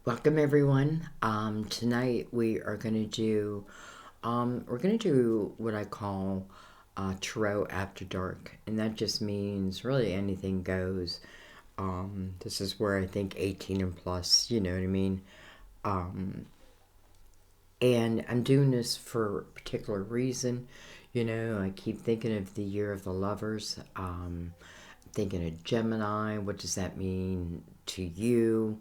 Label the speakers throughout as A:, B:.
A: Welcome everyone. Tonight we are going to do what I call tarot after dark, and that just means really anything goes. This is where I think 18 and plus, you know what I mean. And I'm doing this for a particular reason. You know, I keep thinking of the year of the lovers. Thinking of Gemini. What does that mean to you?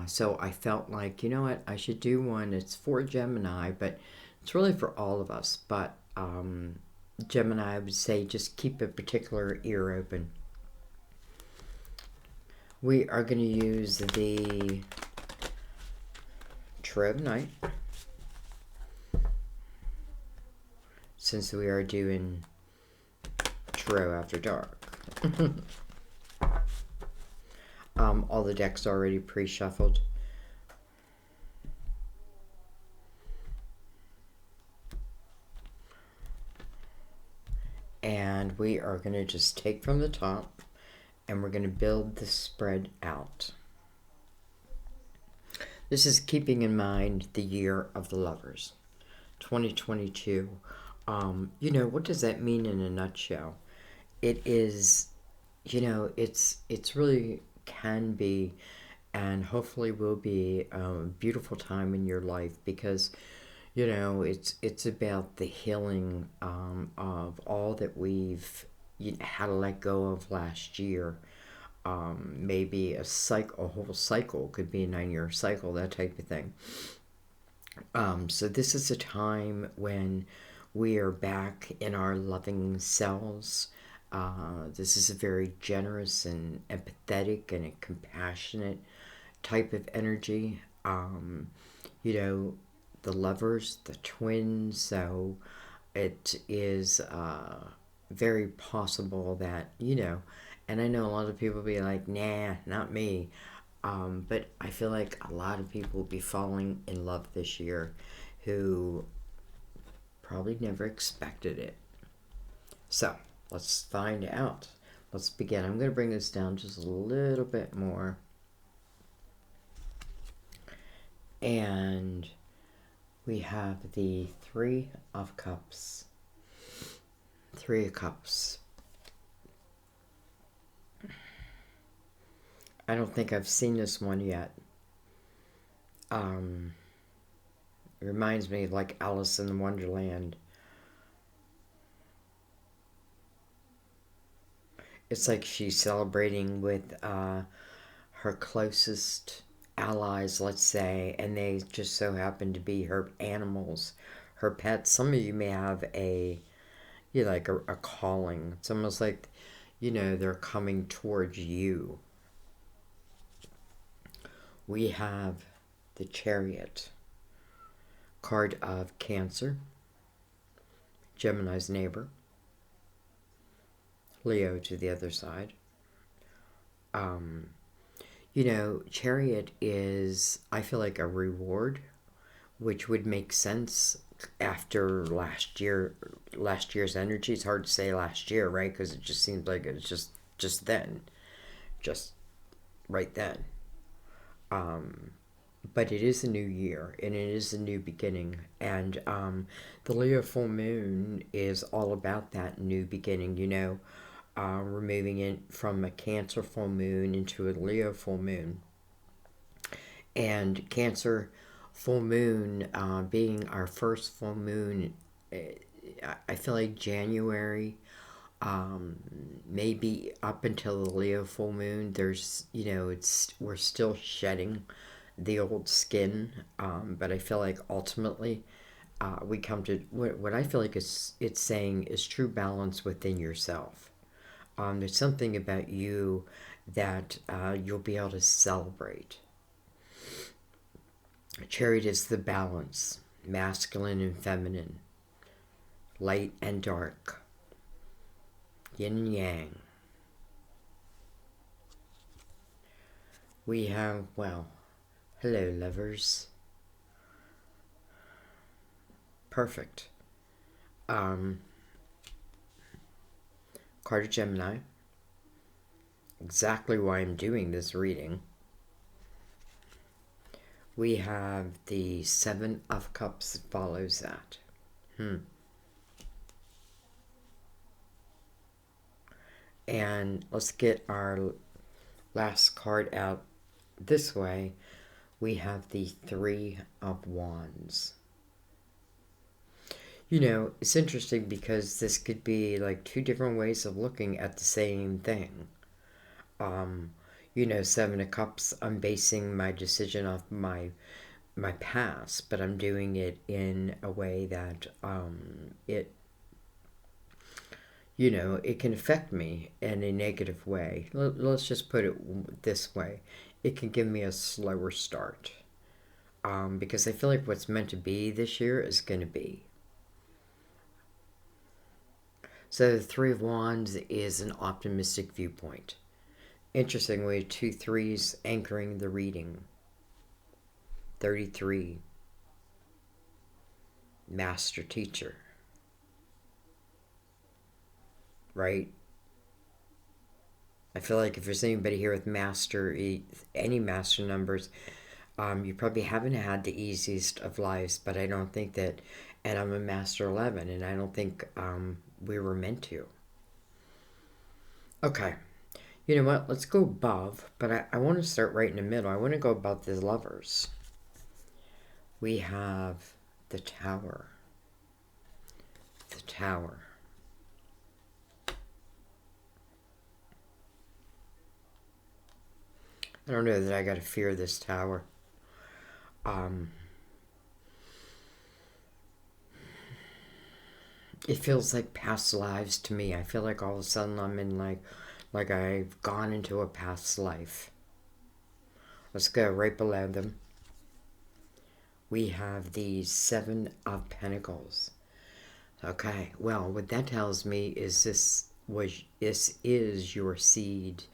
A: So I felt like, you know what, I should do one. It's for Gemini, but it's really for all of us. But Gemini, I would say just keep a particular ear open. We are going to use the Tarot Night, since we are doing Tarot After Dark. All the decks are already pre-shuffled. And we are going to just take from the top and we're going to build the spread out. This is keeping in mind the year of the lovers, 2022. You know, what does that mean in a nutshell? It is, you know, it's really can be and hopefully will be a beautiful time in your life, because you know it's about the healing of all that we've had to let go of last year. Maybe a whole cycle could be a 9-year cycle, that type of thing. So this is a time when we are back in our loving selves. This is a very generous and empathetic and a compassionate type of energy. You know, the lovers, the twins, so it is very possible that, you know, and I know a lot of people be like, nah, not me. But I feel like a lot of people will be falling in love this year who probably never expected it. So let's find out. Let's begin. I'm going to bring this down just a little bit more. And we have the Three of Cups. Three of Cups. I don't think I've seen this one yet. It reminds me of like Alice in Wonderland. It's like she's celebrating with her closest allies, let's say, and they just so happen to be her animals, her pets. Some of you may have a calling. It's almost like, you know, they're coming towards you. We have the Chariot, card of Cancer, Gemini's neighbor, Leo to the other side. You know, Chariot is, I feel like, a reward, which would make sense after last year's energy. It's hard to say last year, right? Because it just seems like it's just then, just right then. But it is a new year and it is a new beginning, and the Leo full moon is all about that new beginning. You know, we're moving it from a Cancer full moon into a Leo full moon, and Cancer full moon being our first full moon. I feel like January, maybe up until the Leo full moon, there's, you know, we're still shedding the old skin, but I feel like ultimately we come to what I feel like it's saying is true balance within yourself. There's something about you that you'll be able to celebrate. Chariot is the balance, masculine and feminine, light and dark, yin and yang. We have, well, hello lovers. Perfect. Card of Gemini. Exactly why I'm doing this reading. We have the Seven of Cups that follows that. And let's get our last card out this way. We have the Three of Wands. You know, it's interesting because this could be like two different ways of looking at the same thing. You know, Seven of Cups, I'm basing my decision off my past, but I'm doing it in a way that it, you know, it can affect me in a negative way. Let's just put it this way. It can give me a slower start. Because I feel like what's meant to be this year is going to be. So the Three of Wands is an optimistic viewpoint. Interestingly, 2 threes anchoring the reading. 33. Master teacher. Right? I feel like if there's anybody here with master, any master numbers, you probably haven't had the easiest of lives, but I don't think that, and I'm a master 11, and I don't think we were meant to. Okay. You know what? Let's go above, but I want to start right in the middle. I want to go above the Lovers. We have the Tower. The Tower. I don't know that I got to fear this Tower. It feels like past lives to me. I feel like all of a sudden I'm in like I've gone into a past life. Let's go right below them. We have the Seven of Pentacles. Okay, well, what that tells me is this is your seed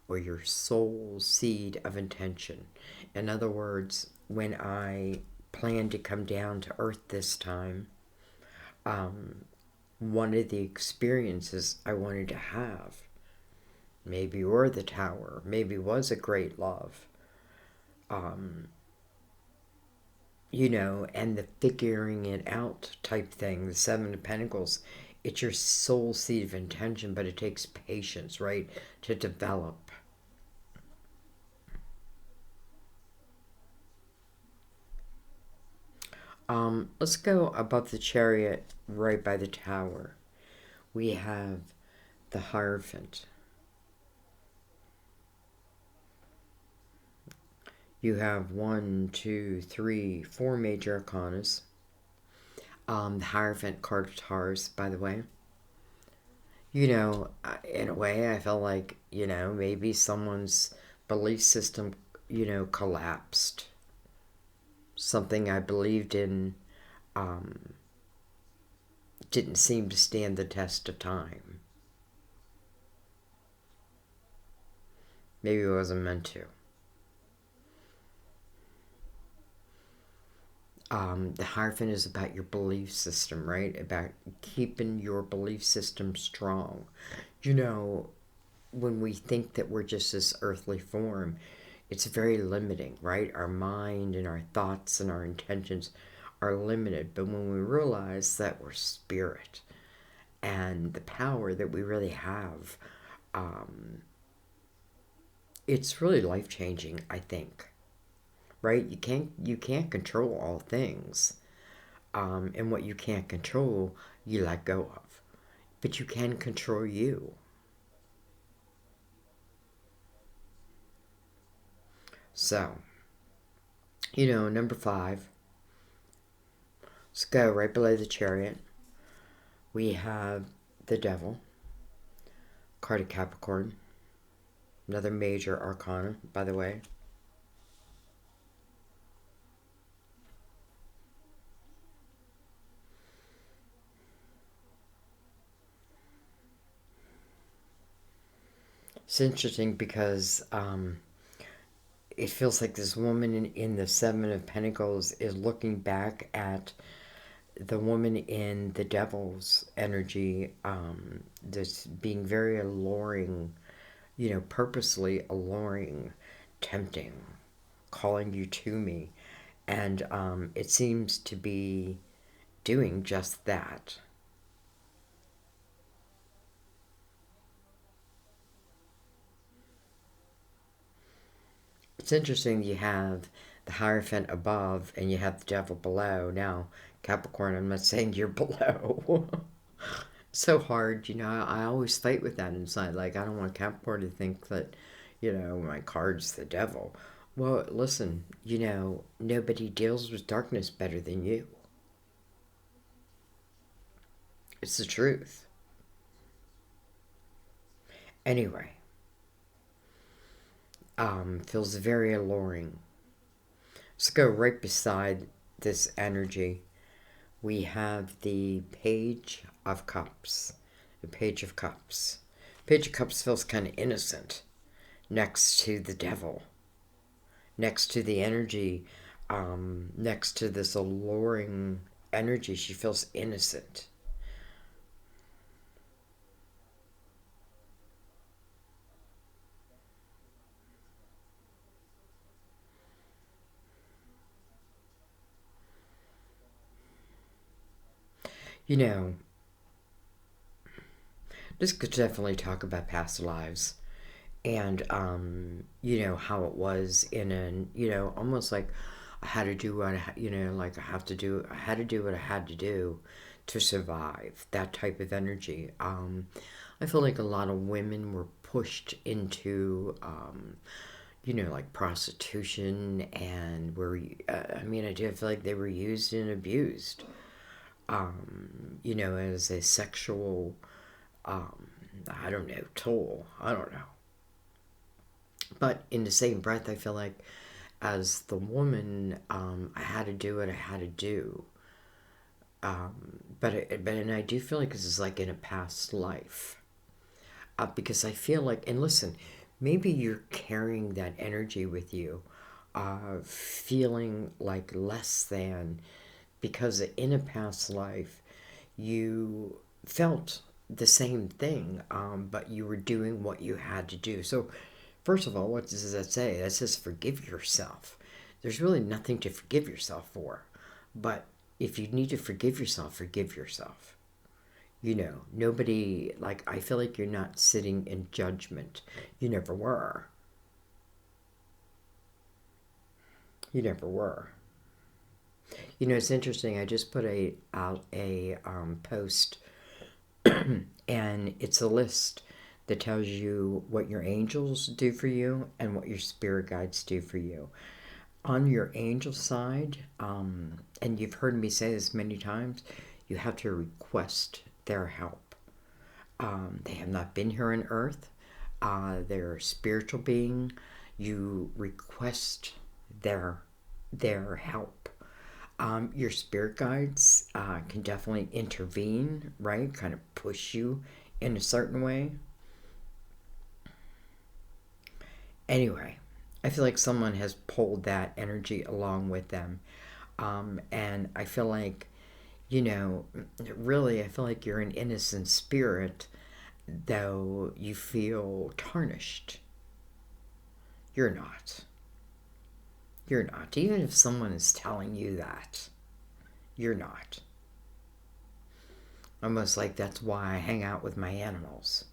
A: or your soul seed of intention. In other words, when I plan to come down to earth this time, one of the experiences I wanted to have, maybe were the Tower, maybe was a great love, you know, and the figuring it out type thing, the Seven of Pentacles, it's your soul seed of intention, but it takes patience, right, to develop. Let's go above the Chariot, right by the Tower. We have the Hierophant. You have 1, 2, 3, 4 major arcanas. The Hierophant card of Taurus, by the way. You know, in a way, I felt like, you know, maybe someone's belief system, you know, collapsed. Something I believed in didn't seem to stand the test of time. Maybe it wasn't meant to. The Hierophant is about your belief system, right? About keeping your belief system strong. You know, when we think that we're just this earthly form, it's very limiting, right? Our mind and our thoughts and our intentions are limited. But when we realize that we're spirit and the power that we really have, it's really life-changing, I think. Right? You can't control all things. And what you can't control, you let go of. But you can control you. So, you know, number 5. Let's go right below the Chariot. We have the Devil, card of Capricorn. Another major arcana, by the way. It's interesting because it feels like this woman in the Seven of Pentacles is looking back at the woman in the Devil's energy, that's being very alluring, you know, purposely alluring, tempting, calling you to me. And it seems to be doing just that. It's interesting you have the Hierophant above and you have the Devil below. Now, Capricorn, I'm not saying you're below. So hard, I always fight with that inside. Like, I don't want Capricorn to think that, my card's the devil. Well, listen, nobody deals with darkness better than you. It's the truth. Anyway, feels very alluring. Let's go right beside this energy. We have the Page of Cups. The Page of Cups. Page of Cups feels kind of innocent next to the devil, next to the energy, next to this alluring energy. She feels innocent. You know, this could definitely talk about past lives and how it was in an almost like I had to do what like I had to do what I had to do to survive, that type of energy. I feel like a lot of women were pushed into like prostitution, and I do feel like they were used and abused, as a sexual, I don't know, tool. I don't know. But in the same breath, I feel like as the woman, I had to do what I had to do. And I do feel like this is like in a past life. Because I feel like, and listen, maybe you're carrying that energy with you, feeling like less than, because in a past life, you felt the same thing, but you were doing what you had to do. So, first of all, what does that say? That says forgive yourself. There's really nothing to forgive yourself for. But if you need to forgive yourself, forgive yourself. Nobody, like, I feel like you're not sitting in judgment. You never were. You never were. It's interesting. I just put out a post, and it's a list that tells you what your angels do for you and what your spirit guides do for you. On your angel side, and you've heard me say this many times, you have to request their help. They have not been here on earth. They're a spiritual being. You request their help. Your spirit guides can definitely intervene, right? Kind of push you in a certain way. Anyway, I feel like someone has pulled that energy along with them. And I feel like, really, I feel like you're an innocent spirit, though you feel tarnished. You're not. You're not. Even if someone is telling you that, you're not. Almost like that's why I hang out with my animals.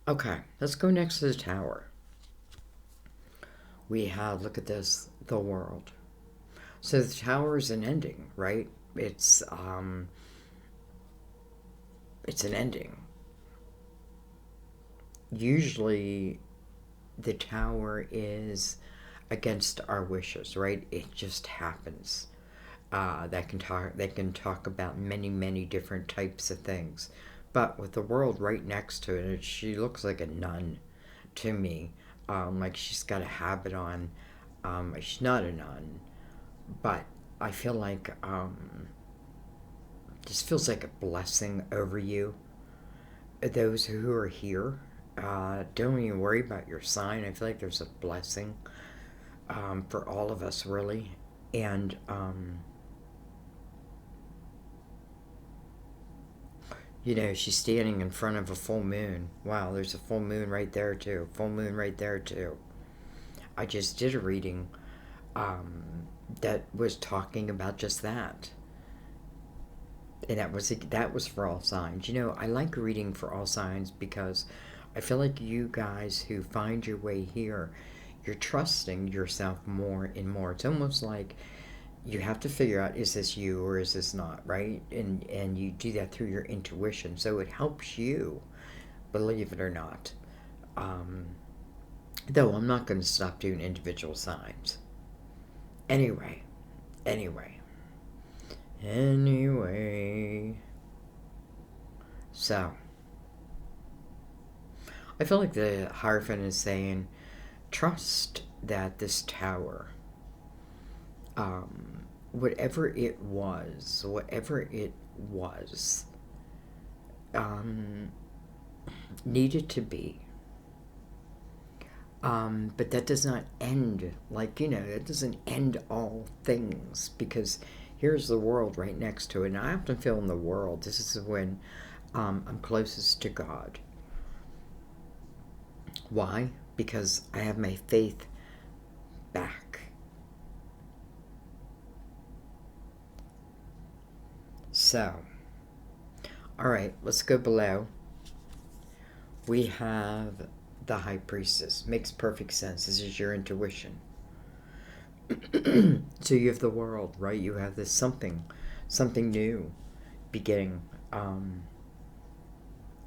A: Okay, let's go next to the Tower. We have, look at this, the World. So the Tower is an ending, right? It's an ending. Usually the Tower is against our wishes, right? It just happens. They can talk about many different types of things, but with the World right next to it, she looks like a nun to me. Like she's got a habit on. She's not a nun, but I feel like this feels like a blessing over you. Those who are here, don't even worry about your sign. I feel like there's a blessing for all of us, really. And she's standing in front of a full moon. Wow, there's a full moon right there too. Full moon right there too. I just did a reading that was talking about just that. And that was for all signs. You know, I like reading for all signs because I feel like you guys who find your way here, you're trusting yourself more and more. It's almost like you have to figure out, is this you or is this not, right? And you do that through your intuition. So it helps you, believe it or not. Though I'm not going to stop doing individual signs. Anyway. So, I feel like the Hierophant is saying, trust that this tower, whatever it was, needed to be. But that does not end, like, you know, it doesn't end all things, because here's the world right next to it. And I often feel in the world, this is when I'm closest to God. Why? Because I have my faith back. So, all right, let's go below. We have the High Priestess. Makes perfect sense. This is your intuition. So you have the world, right? You have this something new beginning.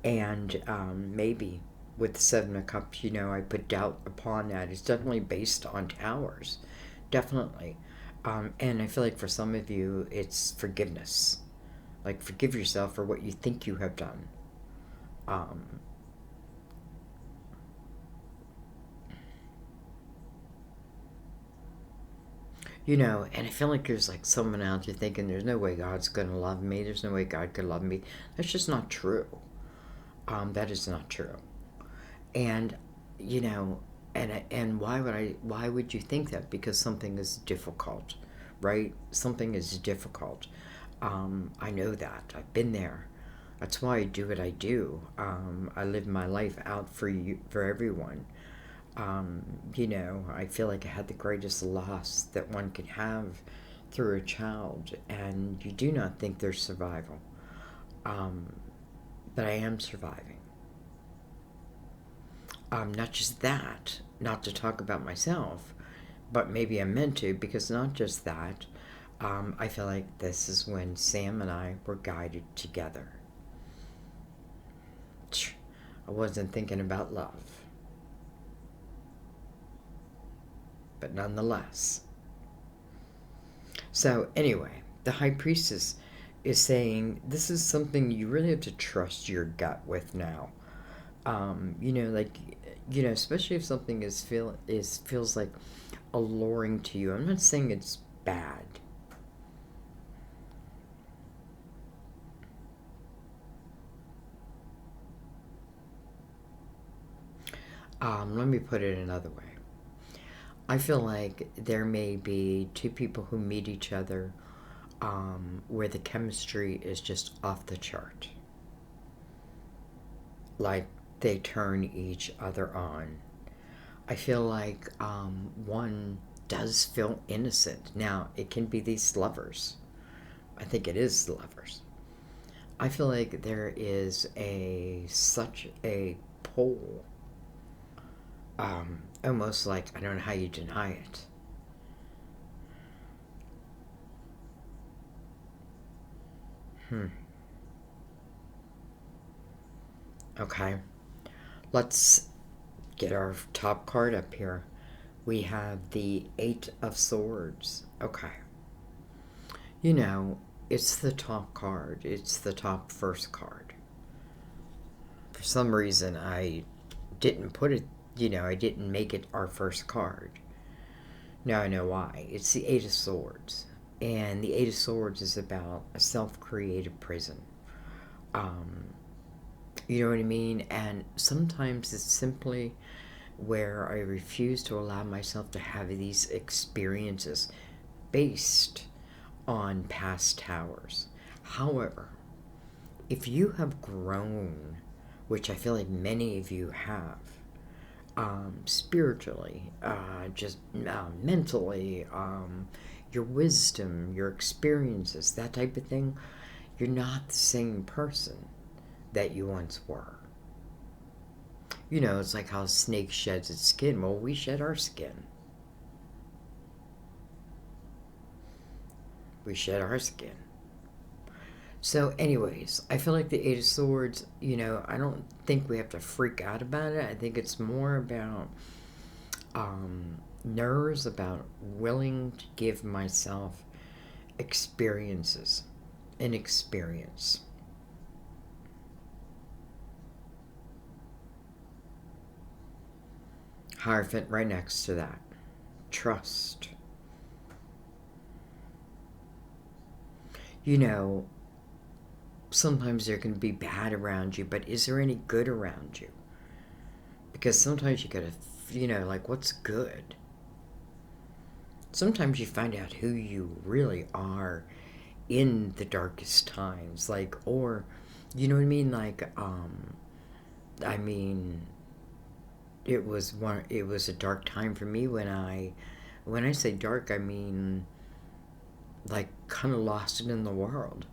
A: Maybe with the Seven of Cups, you know, I put doubt upon that. It's definitely based on towers. Definitely. And I feel like for some of you, it's forgiveness. Like, forgive yourself for what you think you have done. You know, and I feel like there's like someone out there thinking, there's no way God's going to love me. There's no way God could love me. That's just not true. That is not true. And, you know, and why would you think that? Because something is difficult, right? Something is difficult. I know that. I've been there. That's why I do what I do. I live my life out for you, for everyone. You know, I feel like I had the greatest loss that one could have through a child, and you do not think there's survival. But I am surviving. Not just that, not to talk about myself, but maybe I'm meant to, because not just that, I feel like this is when Sam and I were guided together. I wasn't thinking about love. But nonetheless. So anyway, the High Priestess is saying this is something you really have to trust your gut with now. You know, like, you know, especially if something feels like alluring to you. I'm not saying it's bad. Let me put it another way. I feel like there may be two people who meet each other where the chemistry is just off the chart. Like, they turn each other on. I feel like one does feel innocent. Now, it can be these lovers. I think it is lovers. I feel like there is such a pull. Almost like, I don't know how you deny it. Okay. Let's get our top card up here. We have the Eight of Swords. Okay. You know, it's the top card. It's the top first card. For some reason, I didn't put it, you know, I didn't make it our first card. Now I know why. It's the Eight of Swords. And the Eight of Swords is about a self-created prison. You know what I mean? And sometimes it's simply where I refuse to allow myself to have these experiences based on past towers. However, if you have grown, which I feel like many of you have, spiritually, just mentally, your wisdom, your experiences, that type of thing, you're not the same person that you once were. You know, it's like how a snake sheds its skin. Well, we shed our skin. We shed our skin. So, anyways, I feel like the Eight of Swords, you know, I don't think we have to freak out about it. I think it's more about nerves, about willing to give myself experiences, an experience. Hierophant right next to that. Trust. You know, sometimes there can be bad around you, but is there any good around you? Because sometimes you gotta, you know, like, what's good? Sometimes you find out who you really are in the darkest times, like, or, you know what I mean? Like, I mean, it was a dark time for me when I say dark, I mean, like, kind of lost it in the world.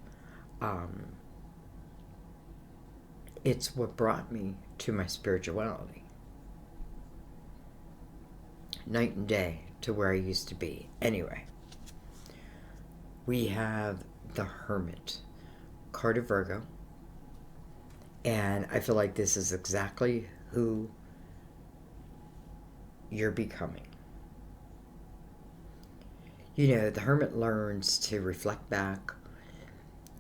A: It's what brought me to my spirituality. Night and day to where I used to be. Anyway, we have the Hermit, card of Virgo, and I feel like this is exactly who you're becoming. You know, the Hermit learns to reflect back,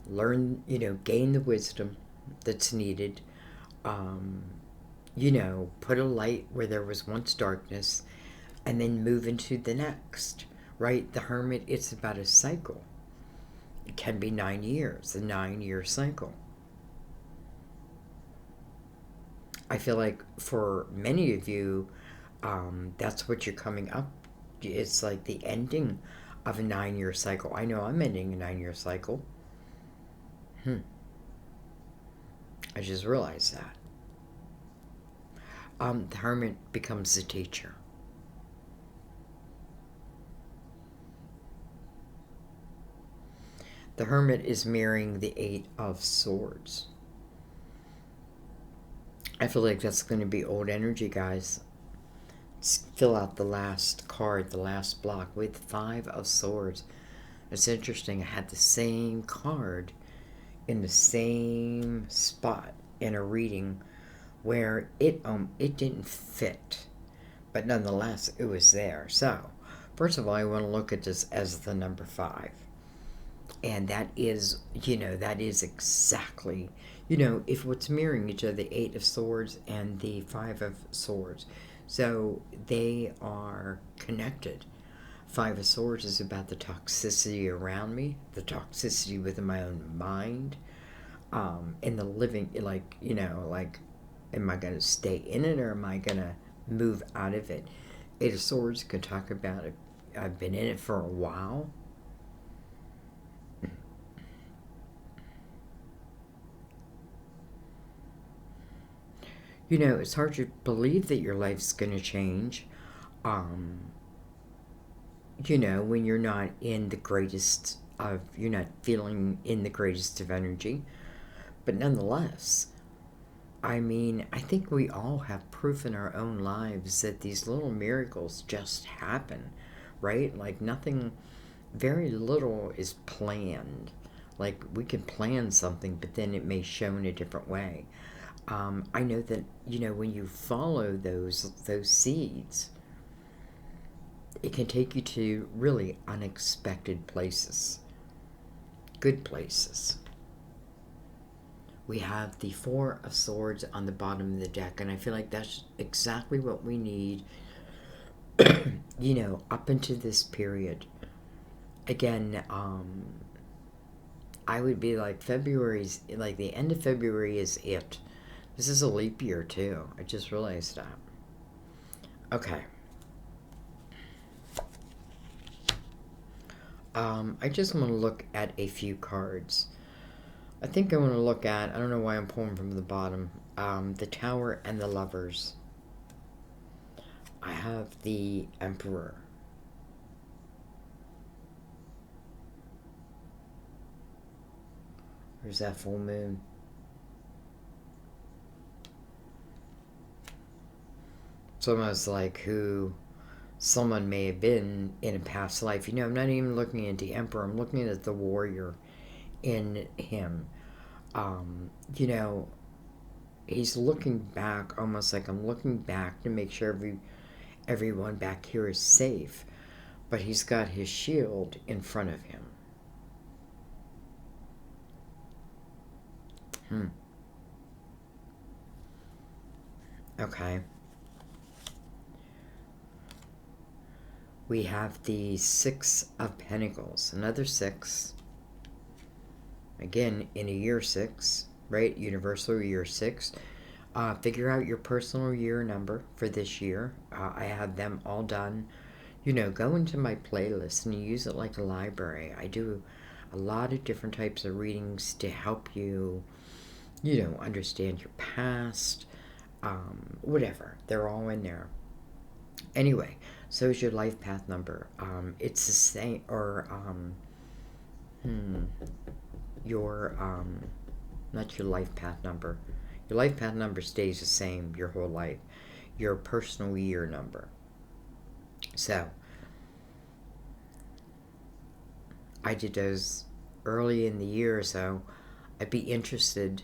A: learn, you know, gain the wisdom that's needed, you know, put a light where there was once darkness, and then move into the next, right? The Hermit, it's about a cycle. It can be 9 years, a 9-year cycle. I feel like for many of you, that's what you're coming up. It's like the ending of a 9-year cycle. I know I'm ending a 9-year cycle. I just realized that. The Hermit becomes the teacher. The Hermit is mirroring the Eight of Swords. I feel like that's going to be old energy, guys. Let's fill out the last card, the last block, with Five of Swords. It's interesting. I had the same card in the same spot in a reading where it didn't fit, but nonetheless it was there. So first of all, I want to look at this as the number 5, and that is, you know, that is exactly, you know, if what's mirroring each other, the Eight of Swords and the Five of Swords, so they are connected. Five of Swords is about the toxicity around me, the toxicity within my own mind, in the living, like, you know, like, am I going to stay in it or am I going to move out of it? Eight of Swords could talk about it. I've been in it for a while. You know, it's hard to believe that your life's going to change. You know, when you're not in the greatest of, you're not feeling in the greatest of energy. But nonetheless, I mean, I think we all have proof in our own lives that these little miracles just happen, right? Like nothing, very little is planned. Like we can plan something, but then it may show in a different way. I know that, you know, when you follow those seeds, it can take you to really unexpected places, good places. We have the Four of Swords on the bottom of the deck, and I feel like that's exactly what we need, you know, up into this period. Again, I would be like February's, like the end of February is it. This is a leap year, too. I just realized that. Okay. I just want to look at a few cards. I think I want to look at, I don't know why I'm pulling from the bottom, the Tower and the Lovers. I have the Emperor. There's that full moon. It's almost like who someone may have been in a past life. You know, I'm not even looking at the Emperor. I'm looking at the warrior in him. You know, he's looking back, almost like I'm looking back to make sure everyone back here is safe. But he's got his shield in front of him. Okay. We have the Six of Pentacles. Another six. Again, in a year 6, right? Universal year 6. Figure out your personal year number for this year. I have them all done. You know, go into my playlist and use it like a library. I do a lot of different types of readings to help you, you know, understand your past, whatever. They're all in there. Anyway, so is your life path number. It's the same, or, your, not your life path number. Your life path number stays the same your whole life. Your personal year number. So, I did those early in the year, so I'd be interested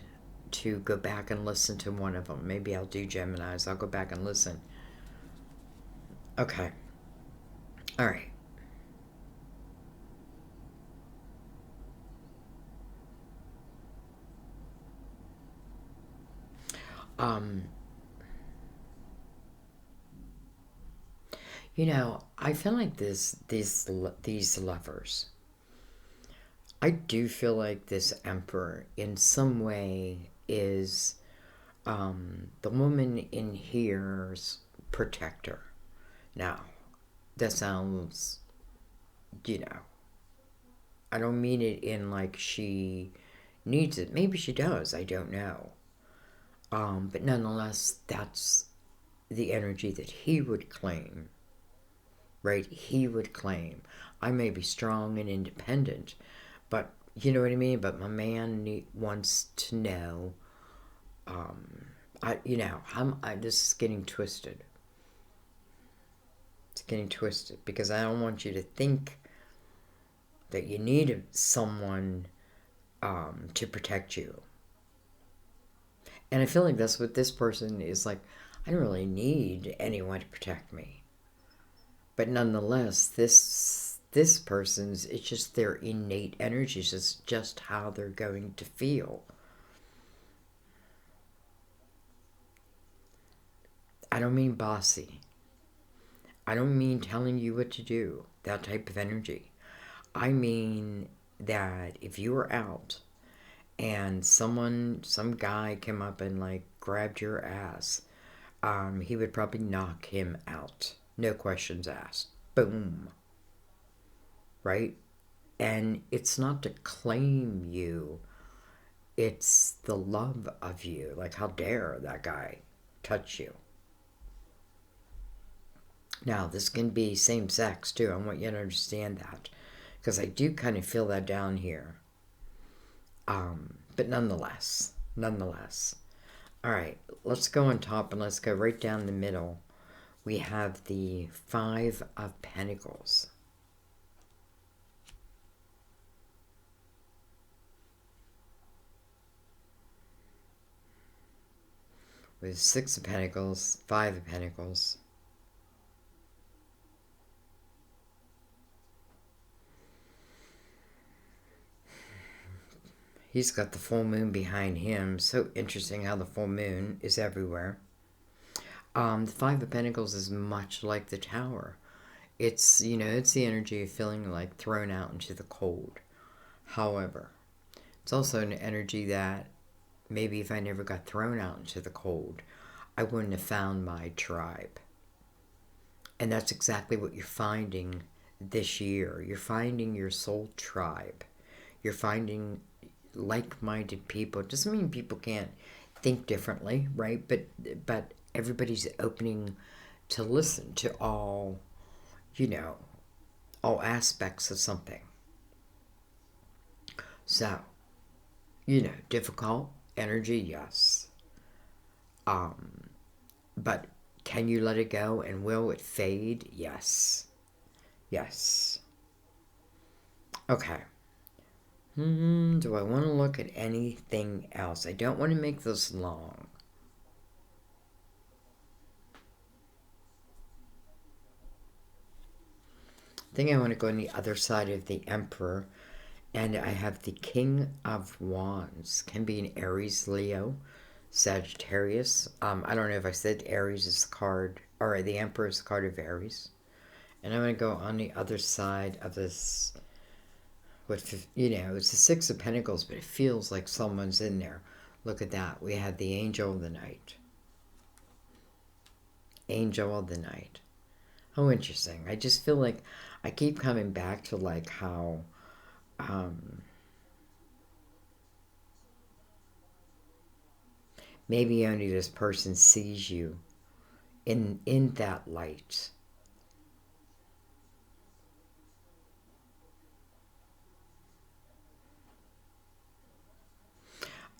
A: to go back and listen to one of them. Maybe I'll do Gemini's. I'll go back and listen. Okay. All right. You know, I feel like these lovers. I do feel like this Emperor, in some way, is the woman in here's protector. Now, that sounds, you know, I don't mean it in like she needs it. Maybe she does. I don't know. But nonetheless, that's the energy that he would claim, right? He would claim, I may be strong and independent, but you know what I mean? But my man wants to know, this is getting twisted. It's getting twisted because I don't want you to think that you need someone to protect you. And I feel like that's what this person is like. I don't really need anyone to protect me. But nonetheless, this person's, it's just their innate energies. It's just how they're going to feel. I don't mean bossy. I don't mean telling you what to do. That type of energy. I mean that if you were out and some guy came up and like grabbed your ass, he would probably knock him out. No questions asked. Boom. Right? And it's not to claim you. It's the love of you. Like, how dare that guy touch you? Now, this can be same sex too. I want you to understand that. Because I do kind of feel that down here. But nonetheless. All right, let's go on top and let's go right down the middle. We have the Five of Pentacles. With Six of Pentacles, Five of Pentacles. He's got the full moon behind him. So interesting how the full moon is everywhere. The Five of Pentacles is much like the Tower. It's, you know, it's the energy of feeling like thrown out into the cold. However, it's also an energy that maybe if I never got thrown out into the cold, I wouldn't have found my tribe. And that's exactly what you're finding this year. You're finding your soul tribe. You're finding like-minded people. It doesn't mean people can't think differently, right? But everybody's opening to listen to all, you know, all aspects of something. So, you know, difficult energy, yes. But can you let it go and will it fade? Yes. Yes. Okay. Do I want to look at anything else? I don't want to make this long. I think I want to go on the other side of the Emperor. And I have the King of Wands. Can be an Aries, Leo, Sagittarius. I don't know if I said Aries is the card, or the Emperor is the card of Aries. And I'm going to go on the other side of this. With, you know, it's the Six of Pentacles, but it feels like someone's in there. Look at that. We have the Angel of the Night. Angel of the Night. Oh, interesting. I just feel like I keep coming back to like how maybe only this person sees you in that light.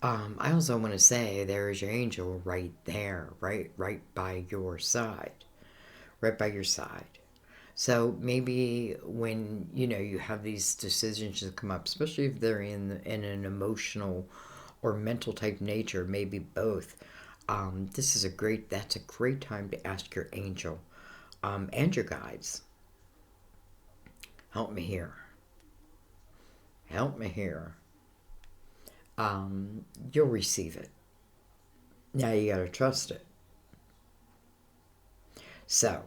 A: I also want to say there is your angel right there, right by your side, right by your side. So maybe when you know you have these decisions that come up, especially if they're in an emotional or mental type nature, maybe both. That's a great time to ask your angel and your guides. Help me here. Help me here. You'll receive it. Now you gotta trust it. So,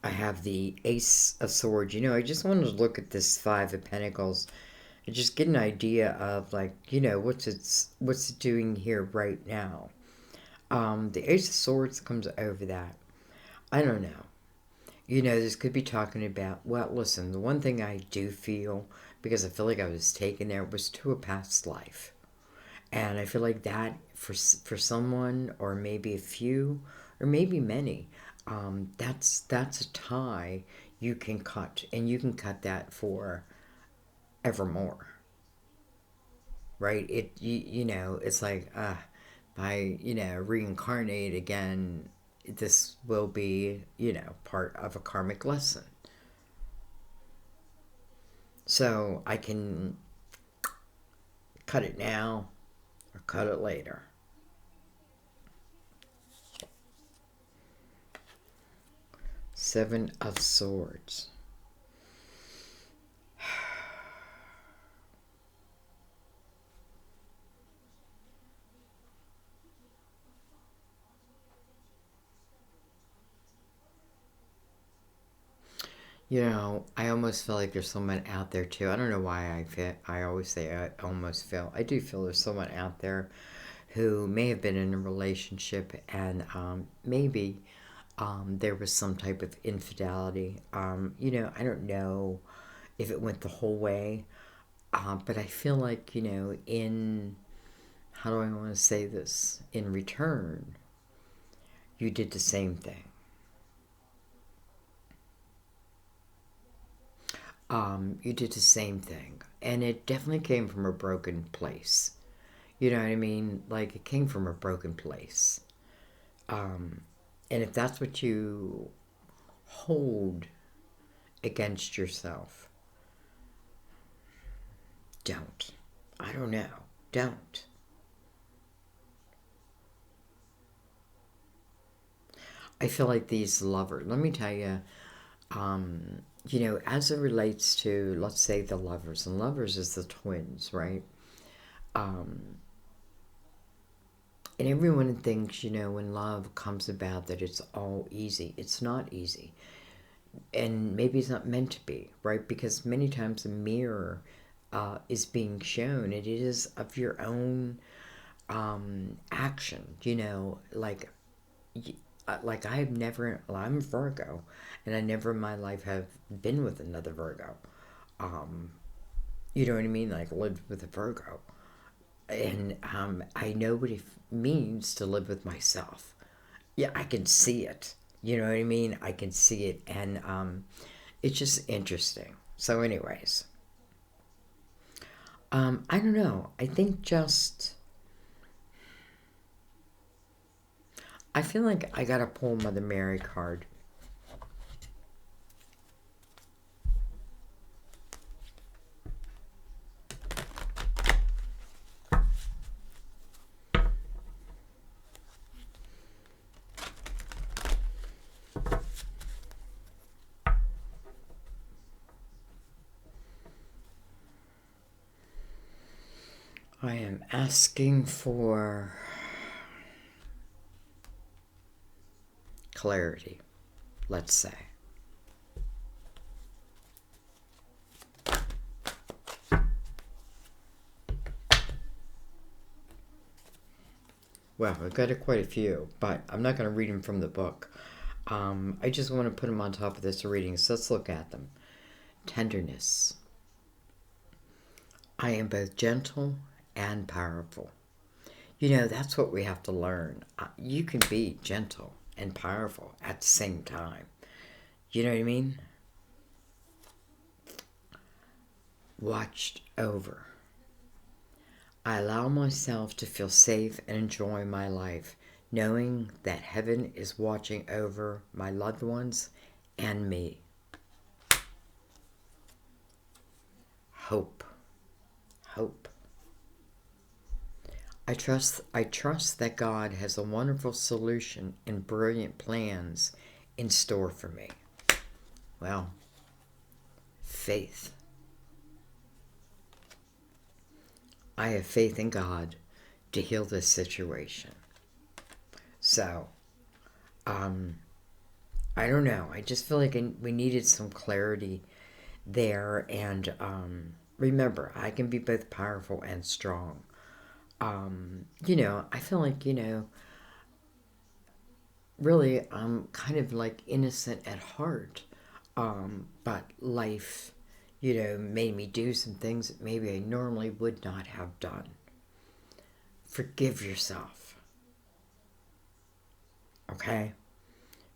A: I have the Ace of Swords. You know, I just wanted to look at this Five of Pentacles and just get an idea of, like, you know, what's it doing here right now. The Ace of Swords comes over that. I don't know. You know, this could be talking about, well, listen, the one thing I do feel, because I feel like I was taken there, was to a past life. And I feel like that for someone, or maybe a few, or maybe many, that's a tie you can cut, and you can cut that for evermore, right? You know, it's like if I, you know, reincarnate again, this will be, you know, part of a karmic lesson. So I can cut it now or cut it later. Seven of Swords. You know, I almost feel like there's someone out there too. I don't know why I always say I almost feel. I do feel there's someone out there who may have been in a relationship, and maybe there was some type of infidelity. You know, I don't know if it went the whole way, but I feel like, you know, how do I want to say this? In return, you did the same thing. You did the same thing. And it definitely came from a broken place. You know what I mean? Like, it came from a broken place. And if that's what you hold against yourself, don't. I don't know. Don't. I feel like these lovers, let me tell you, you know, as it relates to, let's say, the lovers, and lovers is the twins, right? And everyone thinks, you know, when love comes about that it's all easy. It's not easy. And maybe it's not meant to be, right? Because many times a mirror is being shown. It is of your own action, you know, like I have never, well, I'm Virgo, and I never in my life have been with another Virgo. You know what I mean? Like lived with a Virgo. And I know what it means to live with myself. Yeah, I can see it. You know what I mean? I can see it. And it's just interesting. So anyways, I don't know. I think just... I feel like I gotta pull Mother Mary card. I am asking for clarity, let's say. Well, I've got quite a few, but I'm not going to read them from the book. I just want to put them on top of this reading, so let's look at them. Tenderness. I am both gentle and powerful. You know, that's what we have to learn. You can be gentle and powerful at the same time. You know what I mean? Watched over. I allow myself to feel safe and enjoy my life, knowing that heaven is watching over my loved ones and me. Hope. Hope. I trust that God has a wonderful solution and brilliant plans in store for me. Well, faith. I have faith in God to heal this situation. So, I don't know. I just feel like we needed some clarity there. And remember, I can be both powerful and strong. You know, I feel like, you know, really I'm kind of like innocent at heart. But life, you know, made me do some things that maybe I normally would not have done. Forgive yourself. Okay?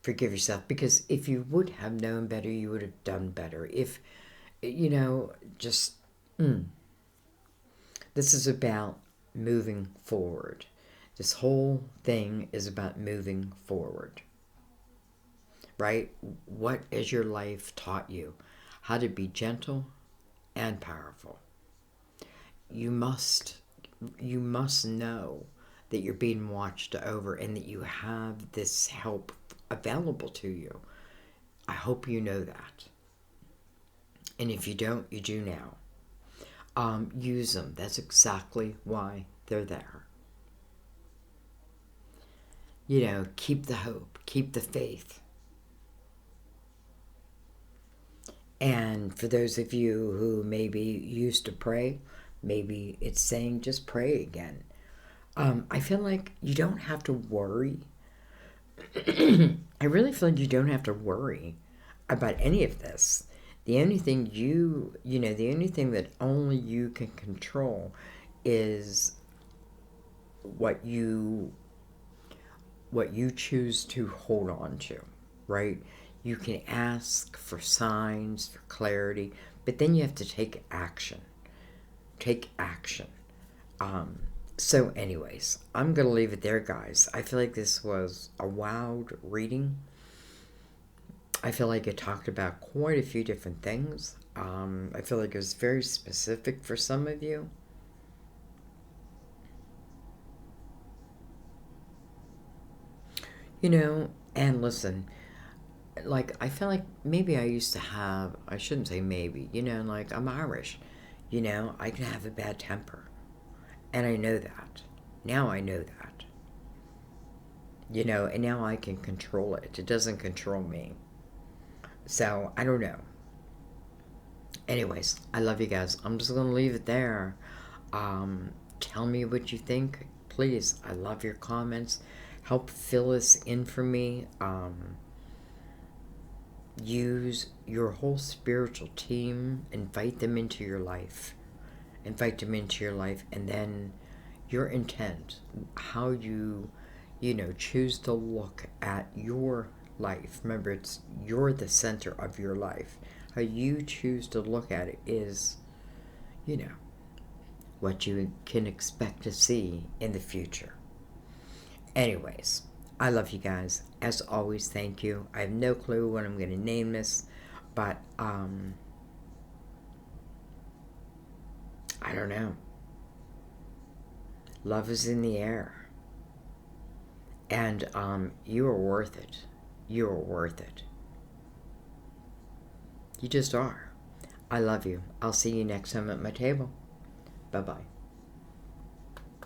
A: Forgive yourself, because if you would have known better, you would have done better. If, you know, just, this is about moving forward. This whole thing is about moving forward. Right? What has your life taught you? How to be gentle and powerful. You must know that you're being watched over and that you have this help available to you. I hope you know that. And if you don't, you do now. Use them. That's exactly why they're there. You know, keep the hope, keep the faith. And for those of you who maybe used to pray, maybe it's saying just pray again. I feel like you don't have to worry. I really feel like you don't have to worry about any of this. The only thing the only thing that only you can control is what you choose to hold on to, right? You can ask for signs, for clarity, but then you have to take action. Take action. So anyways, I'm going to leave it there, guys. I feel like this was a wild reading. I feel like it talked about quite a few different things. I feel like it was very specific for some of you. You know, and listen, like, I feel like maybe I used to have, I shouldn't say maybe, you know, like, I'm Irish. You know, I can have a bad temper. And I know that. Now I know that. You know, and now I can control it. It doesn't control me. So, I don't know. Anyways, I love you guys. I'm just going to leave it there. Tell me what you think. Please, I love your comments. Help fill this in for me. Use your whole spiritual team. Invite them into your life. invite them into your life, and then your intent, how you choose to look at your life. Remember, you're the center of your life. How you choose to look at it is, what you can expect to see in the future. Anyways, I love you guys. As always, thank you. I have no clue what I'm going to name this, but I don't know. Love is in the air. And you are worth it. You are worth it. You just are. I love you. I'll see you next time at my table. Bye-bye.